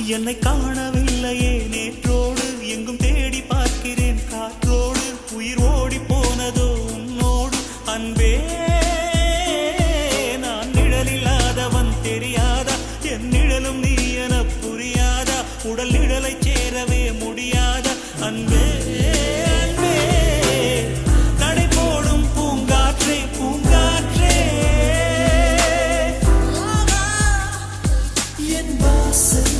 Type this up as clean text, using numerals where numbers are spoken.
என்னை காணவில்லையே நேற்றோடு எங்கும் தேடி பார்க்கிறேன் காற்றோடு உயிர் ஓடி போனதோ உன்னோடு அன்பே நான் நிழலில்லாதவன் தெரியாதா என் நிழலும் நீ என புரியாதா உடல் நிழலை சேரவே முடியாதா அன்பே அன்பே நடை போடும் பூங்காற்றே பூங்காற்றே என் வாசல்